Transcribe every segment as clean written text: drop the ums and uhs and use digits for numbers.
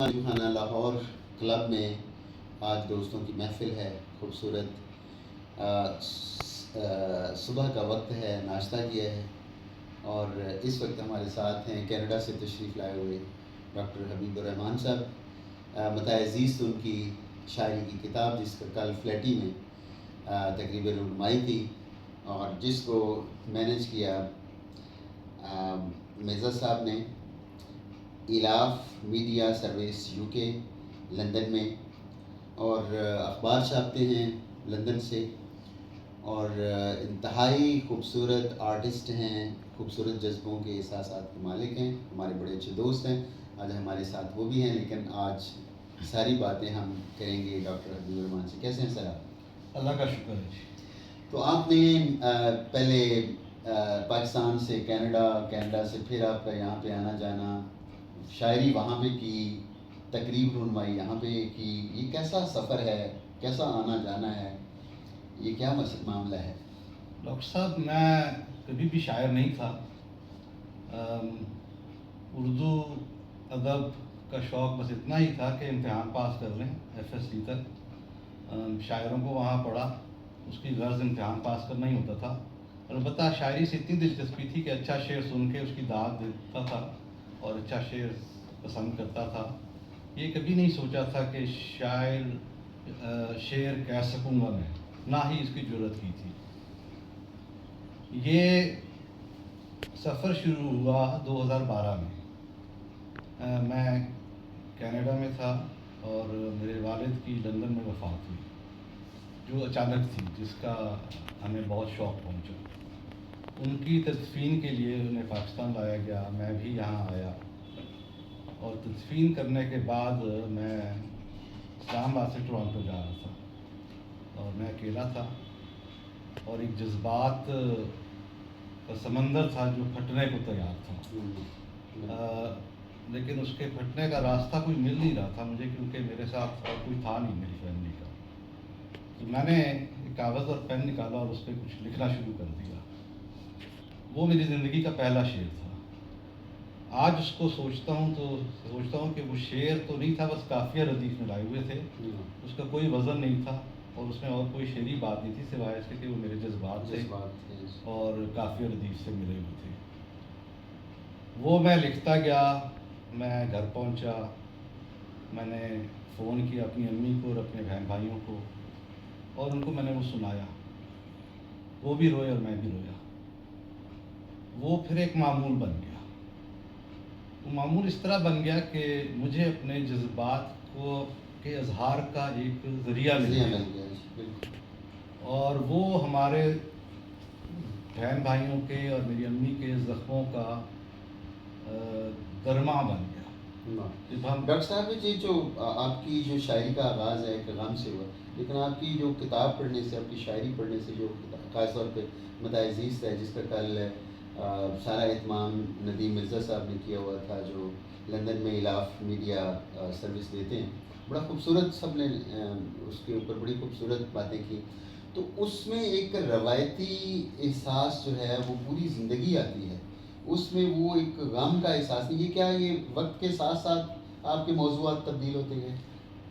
خانہ لاہور کلب میں آج دوستوں کی محفل ہے، خوبصورت صبح کا وقت ہے، ناشتہ کیا ہے اور اس وقت ہمارے ساتھ ہیں کینیڈا سے تشریف لائے ہوئے ڈاکٹر حبیب الرحمان صاحب۔ متاع عزیز ان کی شاعری کی کتاب جس کا کل فلیٹی میں تقریب رونمائی تھی اور جس کو مینیج کیا مرزا صاحب نے، ایلاف میڈیا سروس یو کے لندن میں، اور اخبار چھاپتے ہیں لندن سے، اور انتہائی خوبصورت آرٹسٹ ہیں، خوبصورت جذبوں کے احساسات کے مالک ہیں، ہمارے بڑے اچھے دوست ہیں۔ آج ہمارے ساتھ وہ بھی ہیں، لیکن آج ساری باتیں ہم کریں گے ڈاکٹر حبیب الرحمان سے۔ کیسے ہیں سر آپ؟ اللہ کا شکر ہے جی۔ تو آپ نے پہلے پاکستان سے کینیڈا سے پھر آپ کا یہاں پہ آنا جانا، شاعری وہاں پہ کی، تقریب رونمائی یہاں پہ کی، یہ کیسا سفر ہے، کیسا آنا جانا ہے، یہ کیا معاملہ ہے؟ ڈاکٹر صاحب میں کبھی بھی شاعر نہیں تھا۔ اردو ادب کا شوق بس اتنا ہی تھا کہ امتحان پاس کر لیں FSC تک۔ شاعروں کو وہاں پڑھا، اس کی غرض امتحان پاس کرنا ہی ہوتا تھا۔ البتہ شاعری سے اتنی دلچسپی تھی کہ اچھا شعر سن کے اس کی داد دیتا تھا اور اچھا شعر پسند کرتا تھا۔ یہ کبھی نہیں سوچا تھا کہ شعر کہہ سکوں گا میں، نہ ہی اس کی جرأت کی تھی۔ یہ سفر شروع ہوا 2012 میں۔ میں کینیڈا میں تھا اور میرے والد کی لندن میں وفات ہوئی، جو اچانک تھی، جس کا ہمیں بہت شوق پہنچا۔ ان کی تدفین کے لیے انہیں پاکستان لایا گیا، میں بھی یہاں آیا اور تدفین کرنے کے بعد میں اسلام آباد سے ٹورانٹو جا رہا تھا اور میں اکیلا تھا اور ایک جذبات کا سمندر تھا جو پھٹنے کو تیار تھا، لیکن اس کے پھٹنے کا راستہ کوئی مل نہیں رہا تھا مجھے، کیونکہ میرے ساتھ اور کوئی تھا نہیں میری فیملی کا۔ تو میں نے ایک کاغذ اور پین نکالا اور اس پہ کچھ لکھنا شروع کر دیا۔ وہ میری زندگی کا پہلا شعر تھا۔ آج اس کو سوچتا ہوں کہ وہ شعر تو نہیں تھا، بس قافیہ ردیف میں لائے ہوئے تھے، اس کا کوئی وزن نہیں تھا اور اس میں اور کوئی شعری بات نہیں تھی سوائے اس کے کہ وہ میرے جذبات تھے اور قافیہ ردیف سے ملے ہوئے تھے۔ وہ میں لکھتا گیا، میں گھر پہنچا، میں نے فون کیا اپنی امی کو اور اپنے بہن بھائیوں کو اور ان کو میں نے وہ سنایا۔ وہ بھی روئے اور میں بھی رویا۔ وہ پھر ایک معمول بن گیا۔ وہ معمول اس طرح بن گیا کہ مجھے اپنے جذبات کے اظہار کا ایک ذریعہ مل گیا، اور وہ ہمارے بہن بھائیوں کے اور میری امی کے زخموں کا درما بن گیا۔ ڈاکٹر صاحب جی، جو آپ کی جو شاعری کا آغاز ہے ایک غم سے ہوا، لیکن آپ کی جو کتاب پڑھنے سے، آپ کی شاعری پڑھنے سے، جو خاص طور پہ متاع عزیز ہے جس کا کل سارا اہتمام ندیم مرزا صاحب نے کیا ہوا تھا، جو لندن میں ایلاف میڈیا سروس دیتے ہیں، بڑا خوبصورت، سب نے اس کے اوپر بڑی خوبصورت باتیں کی۔ تو اس میں ایک روایتی احساس جو ہے وہ پوری زندگی آتی ہے، اس میں وہ ایک غم کا احساس نہیں۔ یہ کیا یہ وقت کے ساتھ ساتھ آپ کے موضوعات تبدیل ہوتے گئے؟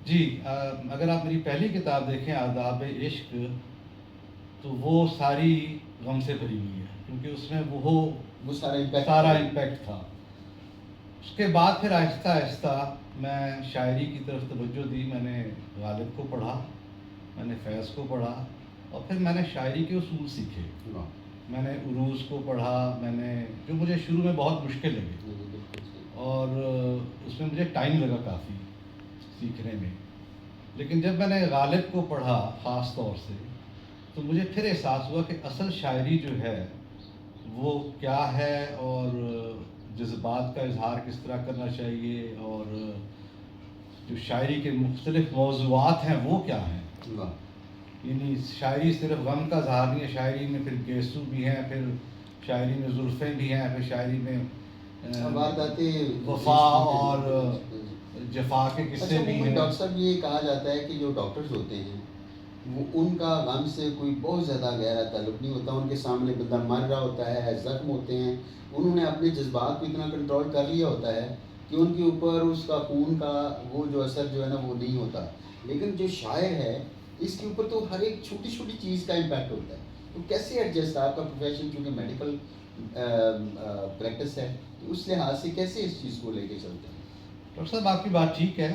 جی، اگر آپ میری پہلی کتاب دیکھیں آداب عشق، تو وہ ساری غم سے بھری ہوئی ہے، کیونکہ اس میں وہ سارا امپیکٹ تھا۔ اس کے بعد پھر آہستہ آہستہ میں شاعری کی طرف توجہ دی۔ میں نے غالب کو پڑھا، میں نے فیض کو پڑھا اور پھر میں نے شاعری کے اصول سیکھے۔ میں نے عروض کو پڑھا، میں نے جو مجھے شروع میں بہت مشکل لگے اور اس میں مجھے ٹائم لگا کافی سیکھنے میں، لیکن جب میں نے غالب کو پڑھا خاص طور سے تو مجھے پھر احساس ہوا کہ اصل شاعری جو ہے وہ کیا ہے اور جذبات کا اظہار کس طرح کرنا چاہیے، اور جو شاعری کے مختلف موضوعات ہیں وہ کیا ہیں۔ یعنی شاعری صرف غم کا اظہار نہیں ہے، شاعری میں پھر گیسو بھی ہیں، پھر شاعری میں زلفیں بھی ہیں، پھر شاعری میں وفا اور جفا کے قصے بھی ہیں۔ ڈاکٹر صاحب یہ کہا جاتا ہے کہ جو ڈاکٹرز ہوتے ہیں وہ ان کا غم سے کوئی بہت زیادہ گہرا تعلق نہیں ہوتا، ان کے سامنے بندہ مر رہا ہوتا ہے، زخم ہوتے ہیں، انہوں نے اپنے جذبات کو اتنا کنٹرول کر لیا ہوتا ہے کہ ان کے اوپر اس کا خون کا وہ جو اثر جو ہے نا وہ نہیں ہوتا، لیکن جو شاعر ہے اس کے اوپر تو ہر ایک چھوٹی چھوٹی چیز کا امپیکٹ ہوتا ہے. تو کیسے ایڈجسٹ آپ کا پروفیشن چونکہ میڈیکل پریکٹس ہے، تو اس لحاظ سے کیسے اس چیز کو لے کے چلتے ہیں؟ ڈاکٹر صاحب آپ کی بات ٹھیک ہے.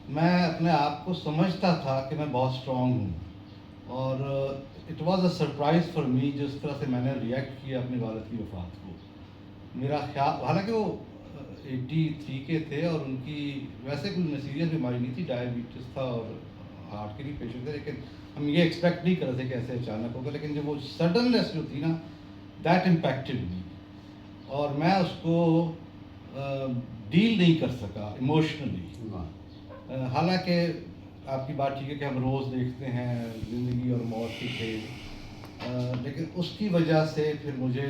میں اپنے آپ کو سمجھتا تھا کہ میں بہت اسٹرانگ ہوں، اور it was a surprise for me جس طرح سے میں نے ریئیکٹ کیا اپنے والد کی وفات کو. میرا خیال، حالانکہ وہ 83 کے تھے اور ان کی ویسے کوئی سیریس بیماری نہیں تھی، ڈائبٹیز تھا اور ہارٹ کے بھی پیشنٹ تھے، لیکن ہم یہ ایکسپیکٹ نہیں کر رہے تھے کہ ایسے اچانک ہوگا. لیکن جب وہ سڈننیس جو تھی نا، دیٹ امپیکٹڈ می، اور میں اس کو ڈیل نہیں کر سکا ایموشنلی. حالانکہ آپ کی بات ٹھیک ہے کہ ہم روز دیکھتے ہیں زندگی اور موت کے کھیل، لیکن اس کی وجہ سے پھر مجھے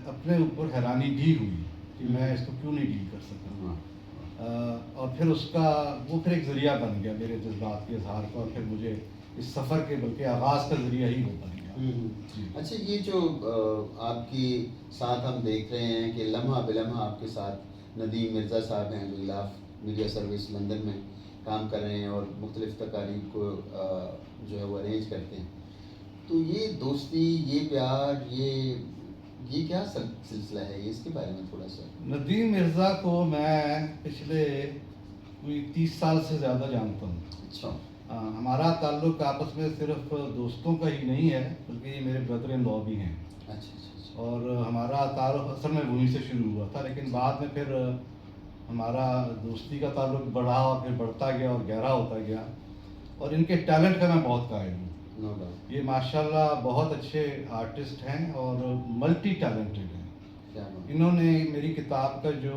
اپنے اوپر حیرانی بھی ہوئی کہ میں اس کو کیوں نہیں ڈیل کر سکا. اور پھر اس کا وہ پھر ایک ذریعہ بن گیا میرے جذبات کے اظہار کا، اور پھر مجھے اس سفر کے بلکہ آغاز کا ذریعہ ہی وہ بن گیا. اچھا، یہ جو آپ کی ساتھ ہم دیکھ رہے ہیں کہ لمحہ بلمحہ آپ کے ساتھ ندیم مرزا صاحب ہیں جو الاف میڈیا سروس لندن میں کام کر رہے ہیں اور مختلف تقاریب کو جو ہے وہ ارینج کرتے ہیں، تو یہ دوستی، یہ پیار، یہ کیا سلسلہ ہے، یہ اس کے بارے میں تھوڑا سا. ندیم مرزا کو میں پچھلے کوئی 30 سال سے زیادہ جانتا ہوں. اچھا. ہمارا تعلق آپس میں صرف دوستوں کا ہی نہیں ہے، بلکہ یہ میرے بردر ان لا بھی ہیں. اچھا. اور ہمارا تعارف اصل میں وہیں سے شروع ہوا تھا، لیکن بعد میں پھر ہمارا دوستی کا تعلق بڑھا اور پھر بڑھتا گیا اور گہرا ہوتا گیا. اور ان کے ٹیلنٹ کا میں بہت قائل ہوں. No doubt. یہ ماشاءاللہ بہت اچھے آرٹسٹ ہیں اور ملٹی ٹیلنٹڈ ہیں. انہوں نے میری کتاب کا جو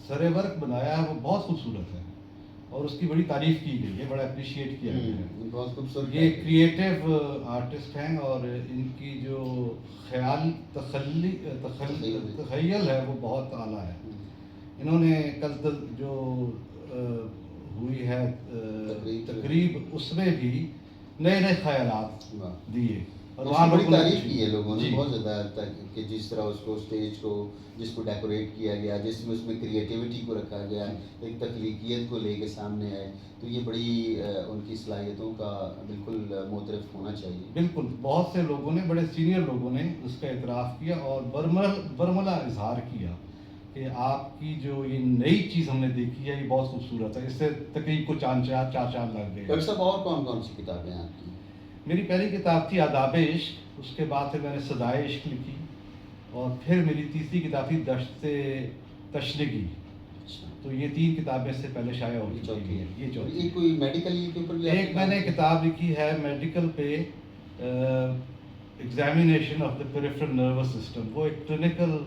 سر ورک بنایا ہے وہ بہت خوبصورت ہے، اور اس کی بڑی تعریف کی گئی ہے، بڑا اپریشیٹ کیا گیا ہے. بہت خوبصورت. یہ کریٹیو آرٹسٹ ہیں، اور ان کی جو خیال تخیل ہے وہ بہت اعلیٰ ہے. انہوں نے کل جو ہوئی ہے تقریب، اس میں بھی نئے نئے خیالات دیے، اور وہاں بڑی تعریف کی ہے لوگوں نے بہت جی زیادہ، کہ جس طرح اس کو اسٹیج کو جس کو ڈیکوریٹ کیا گیا، جس میں اس میں کریٹیوٹی کو رکھا گیا، ایک تخلیقیت کو لے کے سامنے آئے، تو یہ بڑی ان کی صلاحیتوں کا بالکل معترف ہونا چاہیے. بالکل. بہت سے لوگوں نے، بڑے سینئر لوگوں نے اس کا اعتراف کیا اور برملا اظہار کیا کہ آپ کی جو یہ نئی چیز ہم نے دیکھی ہے یہ بہت خوبصورت ہے، اس سے تقریب کو چار چاند لگ گئے. ڈاکٹر صاحب، اور کون کون سی کتابیں ہیں آپ کی؟ میری پہلی کتاب تھی آداب عشق، اس کے بعد پھر میں نے سزائے عشق لکھی، اور پھر میری تیسری کتاب تھی دشت تشنگی. تو یہ 3 کتابیں سے پہلے شائع ہو چکی ہیں. یہ چوتھی. یہ کوئی میڈیکل کے اوپر بھی ایک میں نے کتاب لکھی ہے میڈیکل پہ، examination of the peripheral nervous system. وہ ایک کلینکل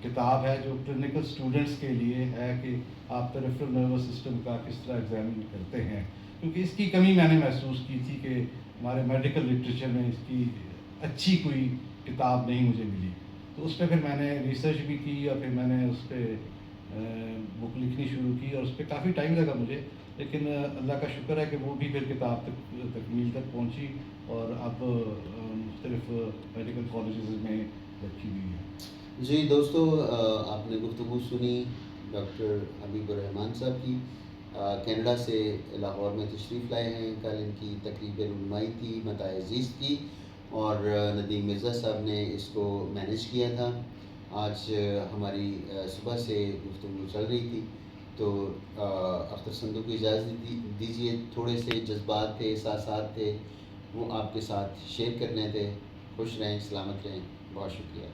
کتاب ہے جو کلینکل اسٹوڈنٹس کے لیے ہے کہ آپ پیریفرل نروس سسٹم کا کس طرح ایگزامن کرتے ہیں، کیونکہ اس کی کمی میں نے محسوس کی تھی کہ ہمارے میڈیکل لٹریچر میں اس کی اچھی کوئی کتاب نہیں مجھے ملی. تو اس پہ پھر میں نے ریسرچ بھی کی، اور پھر میں نے اس پہ بک لکھنی شروع کی، اور اس پہ کافی ٹائم لگا مجھے، لیکن اللہ کا شکر ہے کہ وہ بھی پھر کتاب تکمیل تک پہنچی، اور اب مختلف میڈیکل کالجز میں رکھی ہوئی ہے. جی دوستو، آپ نے گفتگو سنی ڈاکٹر حبیب الرحمان صاحب کی، کینیڈا سے لاہور میں تشریف لائے ہیں. کل ان کی تقریب رونمائی تھی متاع عزیز کی، اور ندیم مرزا صاحب نے اس کو مینیج کیا تھا. آج ہماری صبح سے گفتگو چل رہی تھی، تو اختر سندو کو اجازت دیجیے، تھوڑے سے جذبات تھے، احساسات تھے، وہ آپ کے ساتھ شیئر کرنے تھے. خوش رہیں، سلامت رہیں. بہت شکریہ.